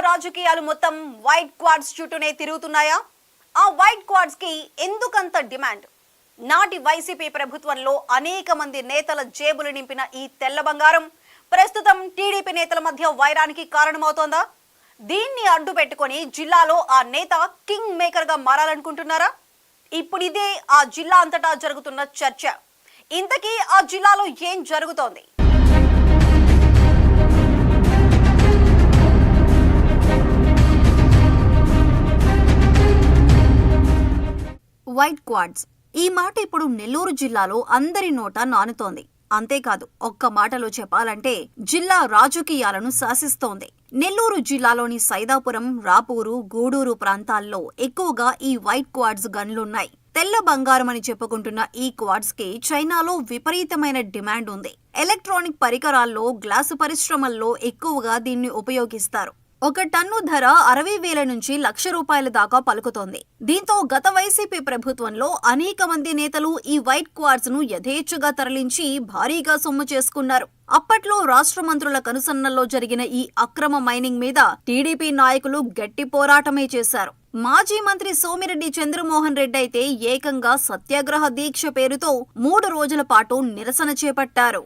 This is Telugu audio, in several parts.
రాజకీయాలు మొత్తం వైట్ క్వాడ్స్ చుట్టూనే తిరుగుతున్నాయా? ఆ వైట్ క్వాడ్స్ కి ఎందుకంత డిమాండ్? నాటి వైసీపీ ప్రభుత్వంలో అనేక మంది నేతల జేబులు నింపిన ఈ తెల్ల బంగారం ప్రస్తుతం టీడీపీ నేతల మధ్య వైరానికి కారణమవుతోందా? దీన్ని అడ్డు పెట్టుకొని జిల్లాలో ఆ నేత కింగ్ మేకర్ గా మారాలనుకుంటున్నారా? ఇప్పుడు ఇదే ఆ జిల్లా అంతటా జరుగుతున్న చర్చ. ఇంతకీ ఆ జిల్లాలో ఏం జరుగుతోంది? వైట్ క్వాడ్స్ ఈ మాట ఇప్పుడు నెల్లూరు జిల్లాలో అందరి నోట నానుతోంది. అంతేకాదు, ఒక్క మాటలో చెప్పాలంటే జిల్లా రాజకీయాలను శాసిస్తోంది. నెల్లూరు జిల్లాలోని సైదాపురం, రాపూరు, గూడూరు ప్రాంతాల్లో ఎక్కువగా ఈ వైట్ క్వాడ్స్ గన్లున్నాయి. తెల్ల బంగారం అని చెప్పుకుంటున్న ఈ క్వాడ్స్ కి చైనాలో విపరీతమైన డిమాండ్ ఉంది. ఎలక్ట్రానిక్ పరికరాల్లో, గ్లాసు పరిశ్రమల్లో ఎక్కువగా దీన్ని ఉపయోగిస్తారు. ఒక టన్ను ధర 60,000 నుంచి ₹1,00,000 దాకా పలుకుతోంది. దీంతో గత వైసీపీ ప్రభుత్వంలో అనేక మంది నేతలు ఈ వైట్ క్వాడ్స్ ను యథేచ్ఛగా తరలించి భారీగా సొమ్ము చేసుకున్నారు. అప్పట్లో రాష్ట్ర మంత్రుల కనుసన్నల్లో జరిగిన ఈ అక్రమ మైనింగ్ మీద టీడీపీ నాయకులు గట్టి పోరాటమే చేశారు. మాజీ మంత్రి సోమిరెడ్డి చంద్రమోహన్ రెడ్డి అయితే ఏకంగా సత్యాగ్రహ దీక్ష పేరుతో 3 రోజుల పాటు నిరసన చేపట్టారు.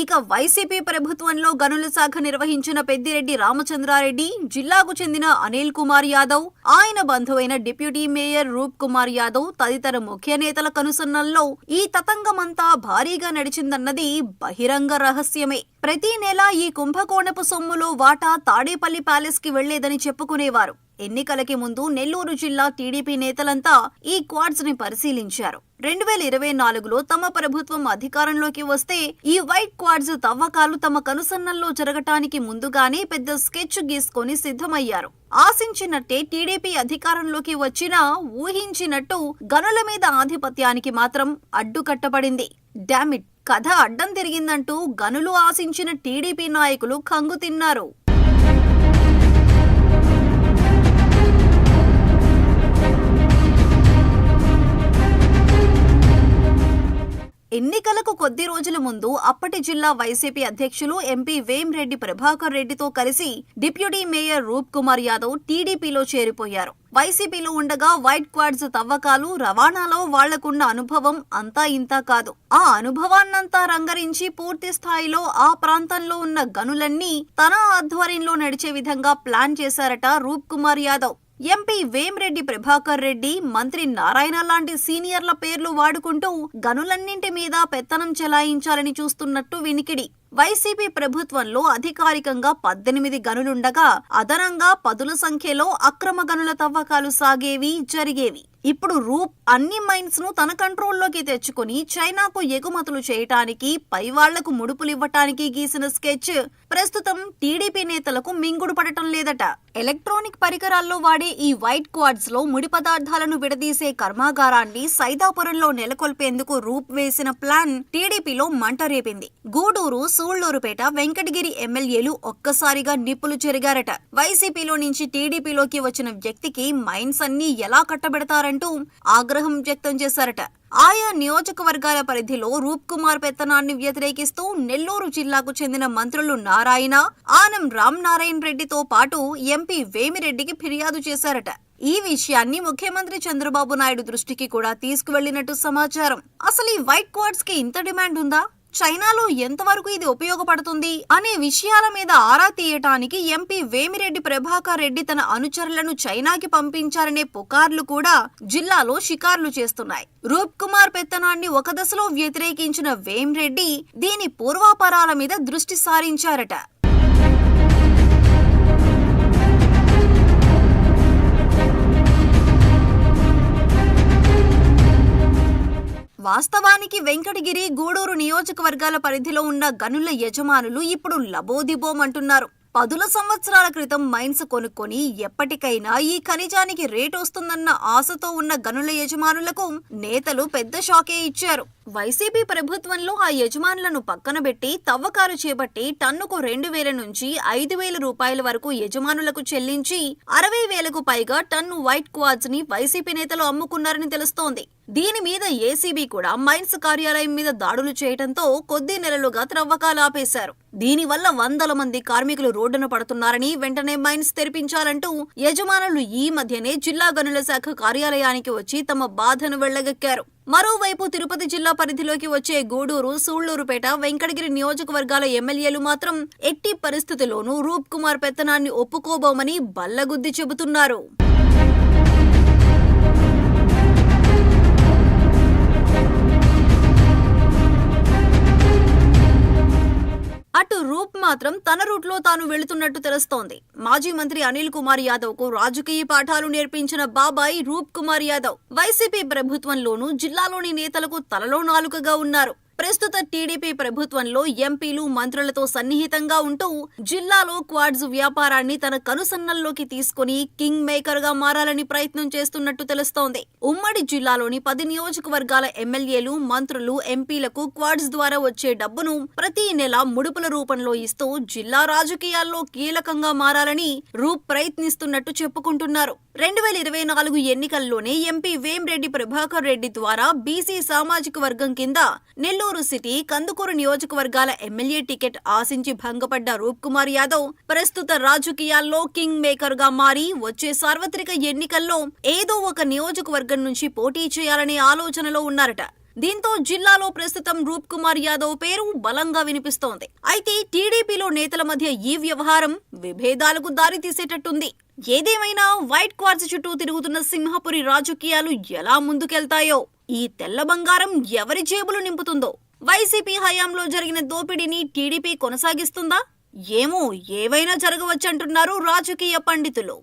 ఇక వైసీపీ ప్రభుత్వంలో గనుల శాఖ నిర్వహించిన పెద్దిరెడ్డి రామచంద్రారెడ్డి, జిల్లాకు చెందిన అనిల్ కుమార్ యాదవ్, ఆయన బంధువైన డిప్యూటీ మేయర్ రూప్ కుమార్ యాదవ్ తదితర ముఖ్య నేతల కనుసన్నల్లో ఈ తతంగమంతా భారీగా నడిచిందన్నది బహిరంగ రహస్యమే. ప్రతి నెల ఈ కుంభకోణపు సొమ్ములో వాటా తాడేపల్లి ప్యాలెస్ కి వెళ్లేదని చెప్పుకునేవారు. ఎన్నికలకి ముందు నెల్లూరు జిల్లా టీడీపీ నేతలంతా ఈ క్వాడ్స్ ని పరిశీలించారు. 2024లో తమ ప్రభుత్వం అధికారంలోకి వస్తే ఈ వైట్ క్వాడ్స్ తవ్వకాలు తమ కనుసన్నల్లో జరగటానికి ముందుగానే పెద్ద స్కెచ్ గీసుకొని సిద్ధమయ్యారు. ఆశించినట్టే టీడీపీ అధికారంలోకి వచ్చినా ఊహించినట్టు గనుల మీద ఆధిపత్యానికి మాత్రం అడ్డుకట్టబడింది. డామిట్, కథ అడ్డం తిరిగిందంటూ గనులు ఆశించిన టీడీపీ నాయకులు కంగు తిన్నారు. ఎన్నికలకు కొద్ది రోజుల ముందు అప్పటి జిల్లా వైసీపీ అధ్యక్షులు ఎంపీ వేమిరెడ్డి ప్రభాకర్ రెడ్డితో కలిసి డిప్యూటీ మేయర్ రూప్ కుమార్ యాదవ్ టీడీపీలో చేరిపోయారు. వైసీపీలో ఉండగా వైట్ క్వాడ్స్ తవ్వకాలు, రవాణాలో వాళ్లకున్న అనుభవం అంతా ఇంతా కాదు. ఆ అనుభవాన్నంతా రంగరించి పూర్తి స్థాయిలో ఆ ప్రాంతంలో ఉన్న గనులన్నీ తన ఆధ్వర్యంలో నడిచే విధంగా ప్లాన్ చేశారట రూప్ కుమార్ యాదవ్. ఎంపీ వేమిరెడ్డి ప్రభాకర్ రెడ్డి, మంత్రి నారాయణ లాంటి సీనియర్ల పేర్లు వాడుకుంటూ గనులన్నింటి మీద పెత్తనం చెలాయించాలని చూస్తున్నట్టు వినికిడి. వైసీపీ ప్రభుత్వంలో అధికారికంగా 18 గనులుండగా అదనంగా పదుల సంఖ్యలో అక్రమ గనుల తవ్వకాలు సాగేవి, జరిగేవి. ఇప్పుడు రూప్ అన్ని మైన్స్ ను తన కంట్రోల్లోకి తెచ్చుకుని చైనాకు ఎగుమతులు చేయటానికి, పై వాళ్లకు ముడుపులివ్వటానికి గీసిన స్కెచ్ ప్రస్తుతం టీడీపీ నేతలకు మింగుడు పడటం లేదట. ఎలక్ట్రానిక్ పరికరాల్లో వాడే ఈ వైట్ క్వాడ్స్ లో ముడి పదార్థాలను విడదీసే కర్మాగారాన్ని సైదాపురంలో నెలకొల్పేందుకు రూప్ వేసిన ప్లాన్ టీడీపీలో మంట రేపింది. గూడూరు, సూళ్లూరుపేట, వెంకటగిరి ఎమ్మెల్యేలు ఒక్కసారిగా నిప్పులు చెరిగారట. వైసీపీలో నుంచి టీడీపీలోకి వచ్చిన వ్యక్తికి మైన్స్ అన్ని ఎలా కట్టబెడతారంటూ ఆగ్రహం వ్యక్తం చేశారట. ఆయా నియోజకవర్గాల పరిధిలో రూప్ కుమార్ పెత్తనాన్ని వ్యతిరేకిస్తూ నెల్లూరు జిల్లాకు చెందిన మంత్రులు నారాయణ, ఆనం రామనారాయణ రెడ్డితో పాటు ఎంపీ వేమిరెడ్డికి ఫిర్యాదు చేశారట. ఈ విషయాన్ని ముఖ్యమంత్రి చంద్రబాబు నాయుడు దృష్టికి కూడా తీసుకువెళ్లినట్టు సమాచారం. అసలు ఈ వైట్ క్వాడ్స్ కి ఇంత డిమాండ్ ఉందా? చైనాలో ఎంతవరకు ఇది ఉపయోగపడుతుంది అనే విషయాల మీద ఆరా తీయటానికి ఎంపీ వేమిరెడ్డి ప్రభాకర్ రెడ్డి తన అనుచరులను చైనాకి పంపించారనే పుకార్లు కూడా జిల్లాలో షికార్లు చేస్తున్నాయి. రూప్ కుమార్ పెత్తనాన్ని ఒక దశలో వ్యతిరేకించిన వేమిరెడ్డి దీని పూర్వాపరాల మీద దృష్టి సారించారట. వాస్తవానికి వెంకటగిరి, గూడూరు నియోజకవర్గాల పరిధిలో ఉన్న గనుల యజమానులు ఇప్పుడు లబోదిబోమంటున్నారు. 10 సంవత్సరాల క్రితం మైన్స్ కొనుక్కొని ఎప్పటికైనా ఈ ఖనిజానికి రేటు వస్తుందన్న ఆశతో ఉన్న గనుల యజమానులకు నేతలు పెద్ద షాకే ఇచ్చారు. వైసీపీ ప్రభుత్వంలో ఆ యజమానులను పక్కన పెట్టి తవ్వకాలు చేపట్టి టన్నుకు 2,000 నుంచి 5,000 రూపాయల వరకు యజమానులకు చెల్లించి 60,000కు పైగా టన్ను వైట్ క్వార్ట్జ్ ని వైసీపీ నేతలు అమ్ముకున్నారని తెలుస్తోంది. దీని మీద ఏసీబీ కూడా మైన్స్ కార్యాలయం మీద దాడులు చేయడంతో కొద్ది నెలలుగా త్రవ్వకాలు ఆపేశారు. దీనివల్ల వందల మంది కార్మికులు రోడ్డున పడుతున్నారని వెంటనే మైన్స్ తెరిపించాలంటూ యజమానులు ఈ మధ్యనే జిల్లా గనుల శాఖ కార్యాలయానికి వచ్చి తమ బాధను వెళ్లగక్కారు. మరోవైపు తిరుపతి జిల్లా పరిధిలోకి వచ్చే గూడూరు, సూళ్లూరుపేట, వెంకటగిరి నియోజకవర్గాల ఎమ్మెల్యేలు మాత్రం ఎట్టి పరిస్థితుల్లోనూ రూప్ కుమార్ పెత్తనాన్ని ఒప్పుకోబోమని బల్లగుద్ది చెబుతున్నారు. అటు రూప్ మాత్రం తన రూట్లో తాను వెళుతున్నట్టు తెలుస్తోంది. మాజీ మంత్రి అనిల్ కుమార్ యాదవ్ కు రాజకీయ పాఠాలు నేర్పించిన బాబాయ్ రూప్ కుమార్ యాదవ్ వైసీపీ ప్రభుత్వంలోనూ జిల్లాలోని నేతలకు తలలో నాలుకగా ఉన్నారు. ప్రస్తుత టీడీపీ ప్రభుత్వంలో ఎంపీలు, మంత్రులతో సన్నిహితంగా ఉంటూ జిల్లాలో క్వార్ట్జ్ వ్యాపారాన్ని తన కనుసన్నల్లోకి తీసుకుని కింగ్ మేకర్ గా మారాలని ప్రయత్నం చేస్తున్నట్టు తెలుస్తోంది. ఉమ్మడి జిల్లాలోని 10 నియోజకవర్గాల ఎమ్మెల్యేలు, మంత్రులు, ఎంపీలకు క్వార్ట్జ్ ద్వారా వచ్చే డబ్బును ప్రతి నెల ముడుపుల రూపంలో ఇస్తూ జిల్లా రాజకీయాల్లో కీలకంగా మారాలని రూప్ ప్రయత్నిస్తున్నట్టు చెప్పుకుంటున్నారు. 2024 ఎన్నికల్లోనే ఎంపీ వేమిరెడ్డి ప్రభాకర్ రెడ్డి ద్వారా బీసీ సామాజిక వర్గం కింద నెల్లూరు సిటీ, కందుకూరు నియోజకవర్గాల ఎమ్మెల్యే టికెట్ ఆశించి భంగపడ్డ రూప్ కుమార్ యాదవ్ ప్రస్తుత రాజకీయాల్లో కింగ్ మేకర్ గా మారి వచ్చే సార్వత్రిక ఎన్నికల్లో ఏదో ఒక నియోజకవర్గం నుంచి పోటీ చేయాలనే ఆలోచనలో ఉన్నారట. దీంతో జిల్లాలో ప్రస్తుతం రూప్ కుమార్ యాదవ్ పేరు బలంగా వినిపిస్తోంది. అయితే టీడీపీలో నేతల మధ్య ఈ వ్యవహారం విభేదాలకు దారితీసేటట్టుంది. ఏదేమైనా వైట్ క్వార్ట్జ్ చుట్టూ తిరుగుతున్న సింహపురి రాజకీయాలు ఎలా ముందుకెళ్తాయో, ఈ తెల్ల బంగారం ఎవరి జేబులు నింపుతుందో, వైసీపీ హయాంలో జరిగిన దోపిడీని టీడీపీ కొనసాగిస్తుందా? ఏమో, ఏవైనా జరగవచ్చంటున్నారు రాజకీయ పండితులు.